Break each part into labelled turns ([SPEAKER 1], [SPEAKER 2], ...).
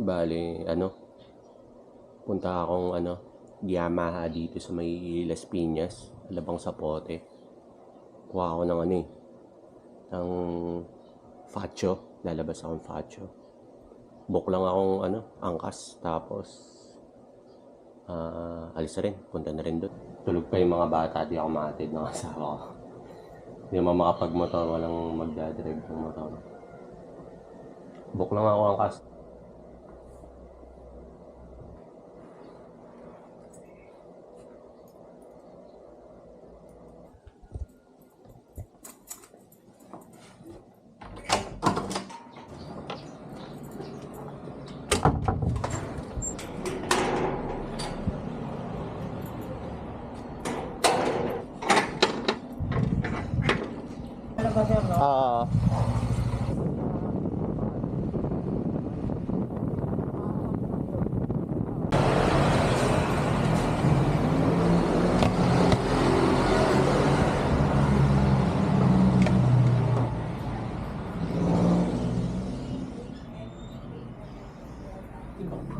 [SPEAKER 1] Bale, punta akong Yamaha dito sa may Las Piñas, Alabang Sapote. Kuha ako ng ng Facho. Lalabas akong Facho. Book lang akong angkas. Tapos, alis na rin. Punta na rin doon. Tulog pa yung mga bata. Di ako maatid ng asawa ko. Hindi naman makapag-motor. Walang magdadrive ng motor. Book lang ako angkas.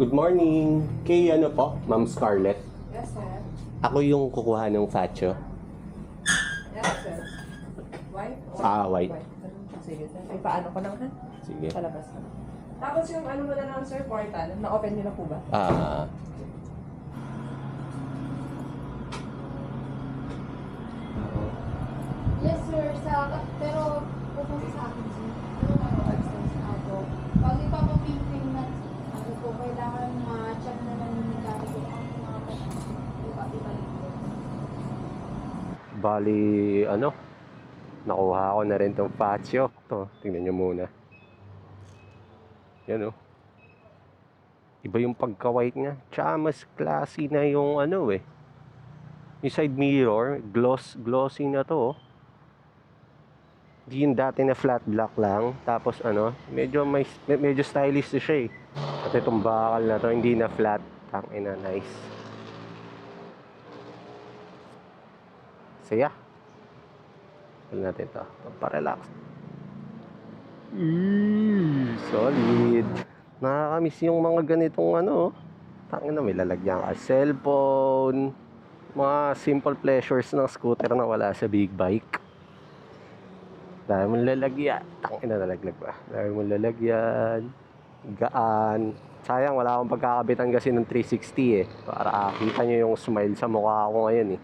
[SPEAKER 1] Good morning. Kay po? Ma'am Scarlett.
[SPEAKER 2] Yes, sir.
[SPEAKER 1] Ako yung kukuha ng Facho.
[SPEAKER 2] Yes, sir. White?
[SPEAKER 1] White.
[SPEAKER 2] Sige, sir. Ay, paano ko lang, ha?
[SPEAKER 1] Sige.
[SPEAKER 2] Palabas na. Tapos yung mo na lang, sir, portal. Na-open niyo na po ba?
[SPEAKER 3] Yes, sir. Pero pupunta sa akin, sir. Pero access ako. Pag ipapapinting na po, kailangan ma-check na lang yung gamit ko ang mga iba-ibalik ko.
[SPEAKER 1] Bali, nakuha ko na rin tong Facho. Ito, tingnan nyo muna. Yan Iba yung pagka-white niya. Tsaka mas classy na yung yung side mirror, glossy na to. Di yung dati na flat black lang. Tapos medyo stylish siya At itong bakal na to, hindi na flat. Tangina, nice. Saya. Tignan natin to. Pamparelax. Solid. Nakakamiss yung mga ganitong Tangina, may lalagyan ka cellphone. Mga simple pleasures ng scooter na wala sa big bike. Dahil mong lalagyan. Tangina, nalaglag ba? Dahil mong lalagyan. Gaan. Sayang, wala akong pagkakabitan kasi ng 360 para kita nyo yung smile sa mukha ko ngayon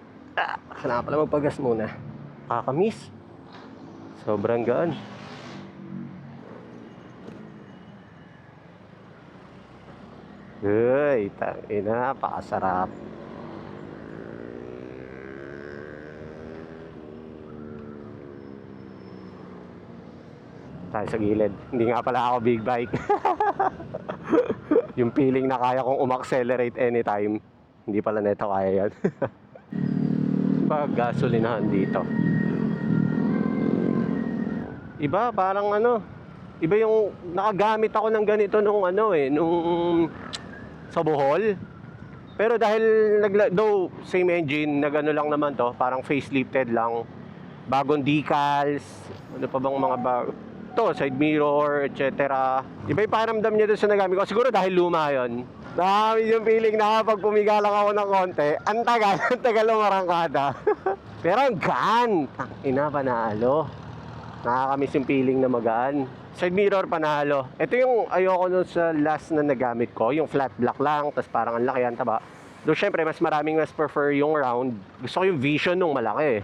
[SPEAKER 1] Kailangan pala magpagas muna. Nakakamiss. Sobrang gaan. Uy, tangina, pakasarap. Tayo sa gilid. Hindi nga pala ako big bike. Yung feeling na kaya kong umaccelerate anytime. Hindi pala neto kaya yan. Pag gasolinahan dito. Iba, parang iba yung nakagamit ako ng ganito nung sa Bohol. Pero dahil though same engine, lang naman to, parang facelifted lang. Bagong decals, ano pa bang mga bago. To, side mirror, etc. Iba yung pakiramdam niya doon sa nagamit ko. Siguro dahil luma yun. Nakakamiss yung feeling na pag pumiga lang ako ng konti, ang tagal umarangkada. Pero ang gaan! Ina, panalo. Nakakamiss yung feeling na magaan. Side mirror, panalo. Ito yung ayoko nun sa last na nagamit ko. Yung flat black lang, tapos parang ang laki yan, taba. Doon syempre, mas prefer yung round. Gusto ko yung vision nung malaki.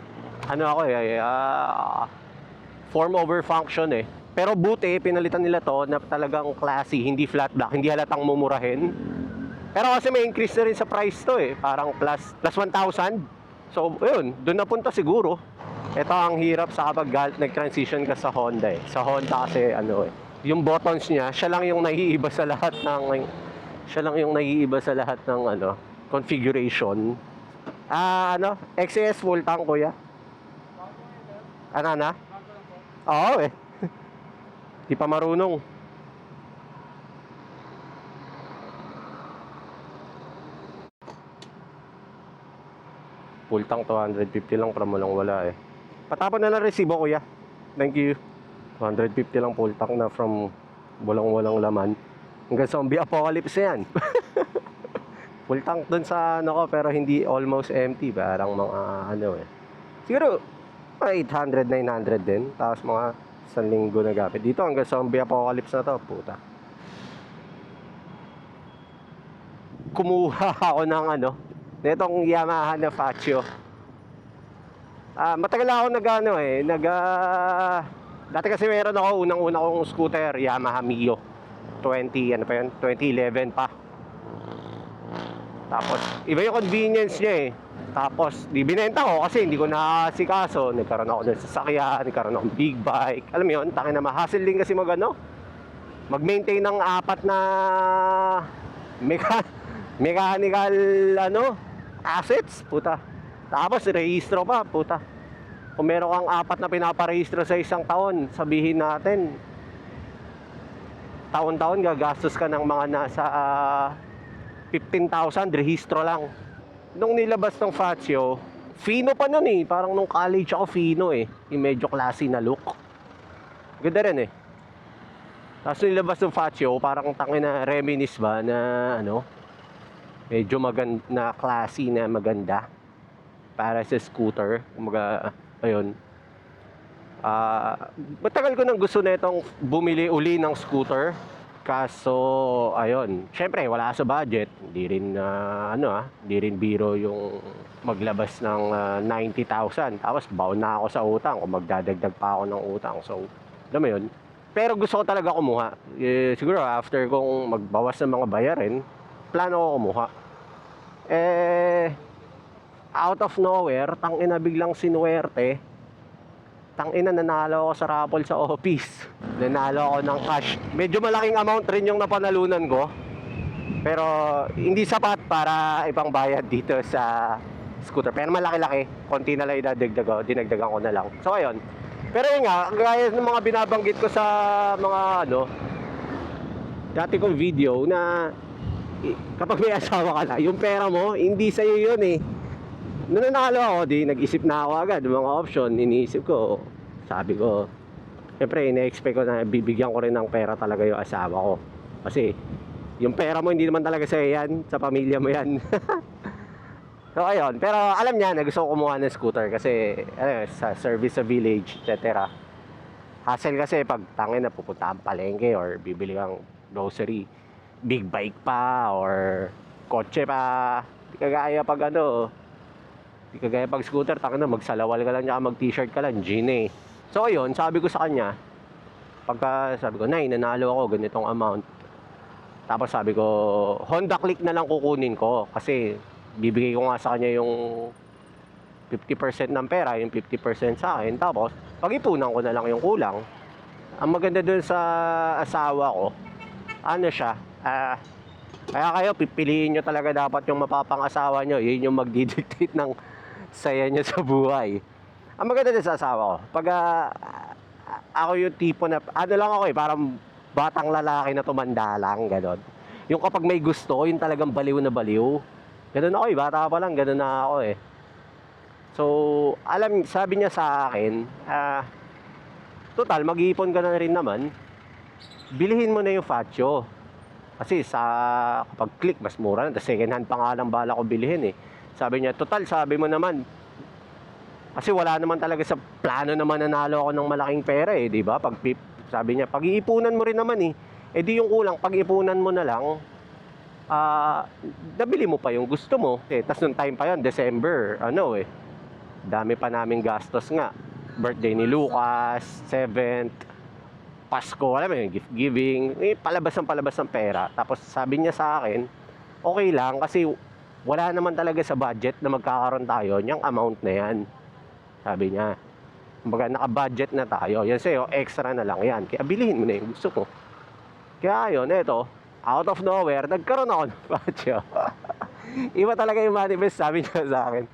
[SPEAKER 1] Form over function Pero buti, pinalitan nila to na talagang classy, hindi flat black, hindi halatang mumurahin. Pero kasi may increase na rin sa price to Parang plus 1,000. So, yun, doon napunta siguro. Ito ang hirap sa kapag nag-transition ka sa Honda Sa Honda kasi yung buttons niya, siya lang yung naiiba sa lahat ng configuration. XS full tank, kuya. Ano na? Oo Di pa marunong. Full tank 250 lang para mo lang wala Patapon na lang resibo, kuya. Thank you. 250 lang full tank na from walang laman. Hanggang zombie apocalypse na yan. Full tank dun sa ano ko, pero hindi almost empty. Parang mga ano eh. Siguro, mga 800, 900 din. Tapos mga 1 linggo na gamit. Dito hanggang zombie apocalypse na to, puta. Kumuha ako ng ano, netong Yamaha na Faccio. Matagal ako dati kasi meron ako, unang-una kong scooter, Yamaha Mio. 2011 pa. Tapos, iba yung convenience niya eh. Tapos, di binenta ko kasi hindi ko nakasikaso. Nagkaroon ako ng sasakyan, nagkaroon ako ng big bike. Alam mo yun, tangin na ma-hassle din kasi mag-maintain ng 4 na mechanical assets, puta. Tapos, rehistro pa, puta. Kung meron kang 4 na pinaparehistro sa isang taon, sabihin natin, taon-taon gagastos ka ng mga nasa 15,000 rehistro lang. Nung nilabas ng Faccio, fino pa nun eh. Parang nung college ako fino eh. Yung medyo classy na look. Ganda rin eh. Tapos nilabas ng Faccio, parang tangin na reminisce ba na medyo maganda, classy na maganda. Para sa scooter. Kumaga, ayun. Matagal ko nang gusto na itong bumili uli ng scooter. Kaso, ayun, syempre wala sa budget. Hindi rin, hindi rin biro yung maglabas ng 90,000. Tapos, baon na ako sa utang kung magdadagdag pa ako ng utang. So, alam mo yun. Pero gusto ko talaga kumuha. Siguro, after kong magbawas ng mga bayarin, plano ko kumuha. Out of nowhere, tangina biglang sinuwerte. Tangina, nanalo ako sa raffle sa office. Nanalo ako ng cash. Medyo malaking amount rin yung napanalunan ko. Pero hindi sapat para ibang bayad dito sa scooter. Pero malaki-laki. Konti na lang dinagdagan ko na lang. So ayun. Pero yun nga, gaya ng mga binabanggit ko sa mga dati kong video na kapag may asawa ka na, yung pera mo, hindi sa'yo yun eh. Nung nanalo ako, nag-isip na ako agad mga option. Iniisip ko, sabi ko, siyempre, ina-expect ko na bibigyan ko rin ng pera talaga yung asawa ko. Kasi, yung pera mo, hindi naman talaga sa'yo yan, sa pamilya mo yan. So, ayun. Pero alam niya na gusto ko kumuha ng scooter kasi, sa service sa village, etc. Hassle kasi pag tangin na pupunta ang palengke or bibili kang grocery, big bike pa or kotse pa. Di kagaya pag di kagaya pag scooter, tangin na magsalawal ka lang, mag t-shirt ka lang, jean eh. So ayun, sabi ko sa kanya, sabi ko, Nay, nanalo ako, ganitong amount. Tapos sabi ko, Honda Click na lang kukunin ko. Kasi bibigay ko nga sa kanya yung 50% ng pera, yung 50% sa akin. Tapos, pag-ipunan ko na lang yung kulang. Ang maganda dun sa asawa ko, siya, kaya kayo, pipiliin nyo talaga dapat yung mapapang-asawa nyo. Yun yung magdidictate ng saya nyo sa buhay. Ang maganda din sa asawa ko, pag ako yung tipo na, lang ako eh, parang batang lalaki na tumanda lang, gano'n. Yung kapag may gusto, yung talagang baliw na baliw. Gano'n ako eh, bata pa lang, gano'n na ako eh. So, sabi niya sa akin, total, mag-iipon ka na rin naman, bilihin mo na yung Faccio. Kasi kapag click, mas mura na. Second hand pa nga lang bala ko bilihin eh. Sabi niya, total, sabi mo naman. Kasi wala naman talaga sa plano naman nanalo ako ng malaking pera eh, di ba? Sabi niya, pag-iipunan mo rin naman eh. Eh di yung kulang, pag-iipunan mo na lang, nabili mo pa yung gusto mo. Tas nung time pa yon, December, dami pa naming gastos nga. Birthday ni Lucas, 7th, Pasko, alam mo yun, gift giving, palabas ng pera. Tapos sabi niya sa akin, okay lang kasi wala naman talaga sa budget na magkakaroon tayo niyang amount na yan. Sabi niya, kumbaga naka-budget na tayo, yan sa'yo, extra na lang yan. Kaya bilhin mo na yung gusto ko. Kaya yun, out of nowhere, nagkaroon ako ng Faccio. Iba talaga yung manifest, sabi niya sa akin.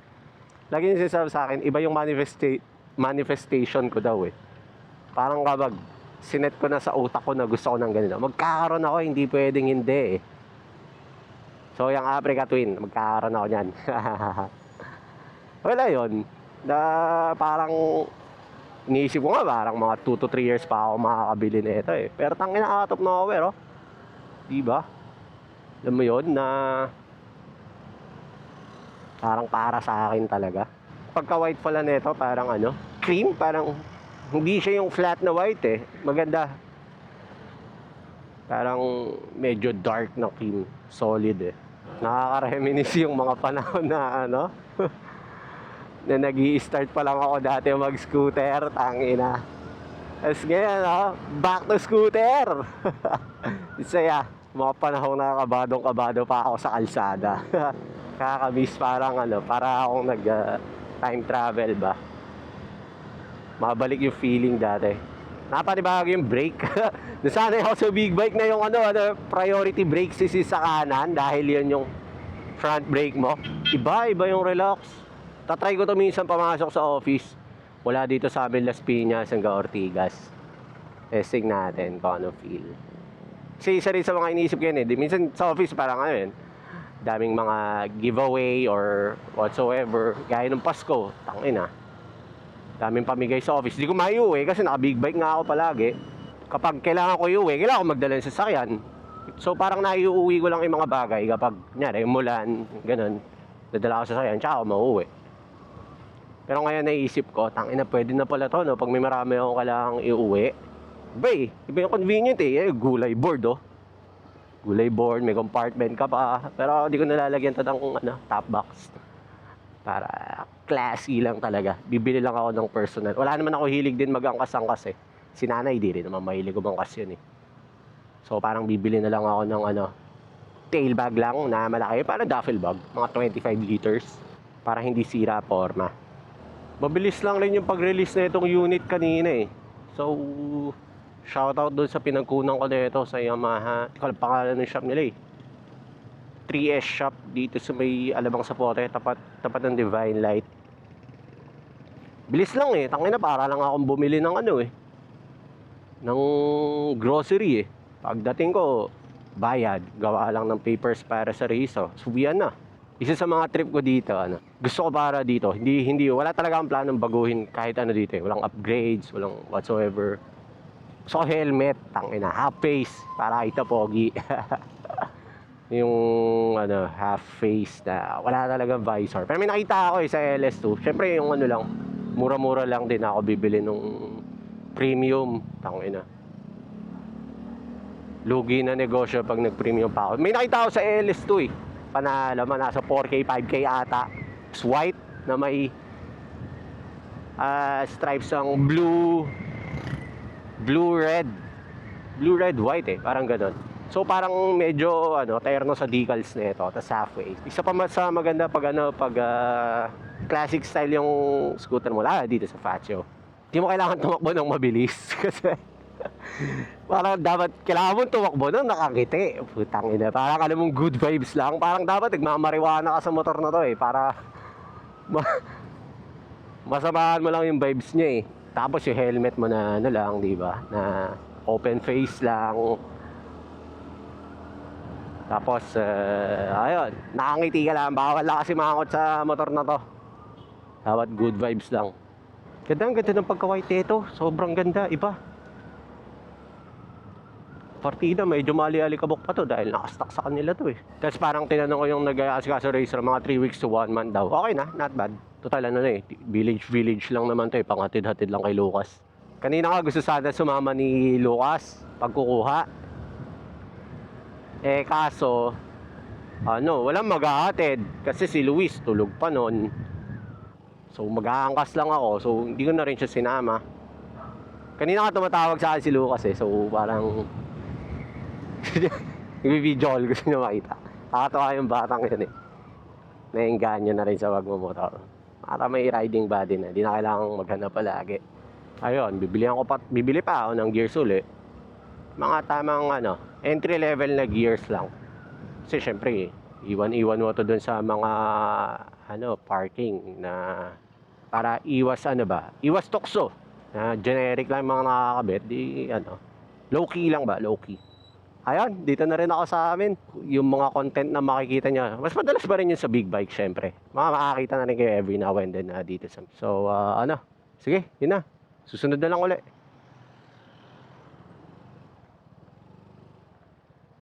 [SPEAKER 1] Lagi niya sinasabi sa akin, iba yung manifestation ko daw eh. Parang kapag sinet ko na sa utak ko na gusto ko ng ganito, magkakaroon ako, hindi pwedeng hindi eh. So yung Africa Twin, magkakaroon ako niyan. Wala yun, na parang iniisip ko nga parang mga 2 to 3 years pa ako makakabili na ito eh. Pero tangina, out of nowhere Diba? Alam mo yun na parang para sa akin talaga. Pagka white pala nito, parang ano, cream, parang hindi siya yung flat na white eh. Maganda. Parang medyo dark na cream, solid eh. Nakaka-reminisce yung mga panahon na ano, na nag-i-start pa lang ako dati mag-scooter, tangina. Tapos ngayon, back to scooter. Saya, mga panahon na kabadong-kabado pa ako sa kalsada. Kakamiss parang ano, para akong time travel ba. Mabalik yung feeling dati. Napanibago yung brake. Nasanay ako sa big bike na yung priority brake assist sa kanan dahil yun yung front brake mo. Iba yung relax. Tatry ko to minsan pamasok sa office. Wala dito sa amin Las Piñas hanggang Ortigas. Testing natin kung ano feel. Kasi isa rin sa mga iniisip ko yun eh. Minsan sa office parang ano yun, daming mga giveaway or whatsoever. Gaya ng Pasko, tangina. Daming pamigay sa office. Di ko maiuwi kasi naka-big bike nga ako palagi. Kapag kailangan ko iuwi, kailangan ko magdala ng sasakyan. So parang naiuwi ko lang yung mga bagay kapag, nyari, umulan, ganun. Dadala ko sa sasakyan, tsaka ako mauwi. Pero ngayon naisip ko, tangina, pwede na pala to, no? Pag may marami akong kailangang iuwi. Iba yung convenient eh. Gulay board, oh. Gulay board, may compartment ka pa. Pero hindi ko nalalagyan to ng top box. Para classy lang talaga. Bibili lang ako ng personal. Wala naman ako hilig din mag-angkas-angkas eh. Si nanay di rin naman mahilig umangkas yun eh. So parang bibili na lang ako ng tail bag lang na malaki. Parang duffel bag. Mga 25 liters. Para hindi sira forma. Mabilis lang rin yung pag-release na itong unit kanina eh. So, shoutout doon sa pinagkunan ko na ito sa Yamaha. Hindi ko alam pangalan ng shop nila eh. 3S shop dito sa may Alabang Sapote, tapat ng Divine Light. Bilis lang eh. Tangina, para lang akong bumili ng ng grocery eh. Pagdating ko, bayad. Gawa lang ng papers para sa rehiso. Subian na. Isa sa mga trip ko dito, gusto ko para dito, wala talaga ang planong baguhin kahit ano dito eh. Walang upgrades, walang whatsoever. So helmet, tangina, half face, para kita pogi. Yung half face na wala talagang visor. Pero may nakita ako sa LS2. Syempre yung lang, mura-mura lang din ako bibili nung premium, tangina. Lugi na negosyo pag nag-premium pa ako. May nakita ako sa LS2 eh. Panalo, nasa 4K, 5K ata. It's white na may stripes ang blue, red, white eh. Parang ganun. So parang medyo terno sa decals nito, tas halfway. Isa pa sa maganda pag classic style yung scooter mo dito sa Faccio. Hindi mo kailangan tumakbo ng mabilis kasi parang kailangan mo tumakbo nang nakangiti. Putang ina, parang alam mong good vibes lang. Parang dapat nagmamariwana ka sa motor na to eh, para masamahan mo lang yung vibes niya eh. Tapos yung helmet mo na lang, di ba? Na open face lang. Tapos ayun, nakangiti ka lang. Bawal lang kasi makakot sa motor na to. Dapat good vibes lang. Ganda ng pagka-white nito. Sobrang ganda, iba. Partida, medyo mali-alikabok pa to dahil nakastock sa kanila to eh. Tapos parang tinanong ko yung nag-aasikaso racer, mga 3 weeks to 1 month daw. Okay na, not bad. Total village lang naman to eh, panghatid-hatid lang kay Lucas. Kanina nga gusto sana sumama ni Lucas pagkukuha. Kaso, walang maghahatid kasi si Luis tulog pa nun. So mag-aangkas lang ako, so hindi ko na rin siya sinama. Kanina nga tumatawag sa akin si Lucas eh, so parang i-video call, gusto niya makita. Nakatawa yung batang yun eh. Naengganyo na rin sa magmamotor. Para may riding body na, di na kailangang maghanap palagi. Ayun, bibili pa ako ng gears uli. Mga tamang entry level na gears lang. Kasi syempre, iwan mo to dun sa mga parking na para iwas iwas tukso. Generic lang mga nakakabit, low key lang ba, low key. Ayun, dito na rin ako sa amin. Yung mga content na makikita nyo, mas madalas ba rin yun sa big bike, syempre. Makakita na rin kayo every now and then dito sa... So, sige, yun na. Susunod na lang ulit.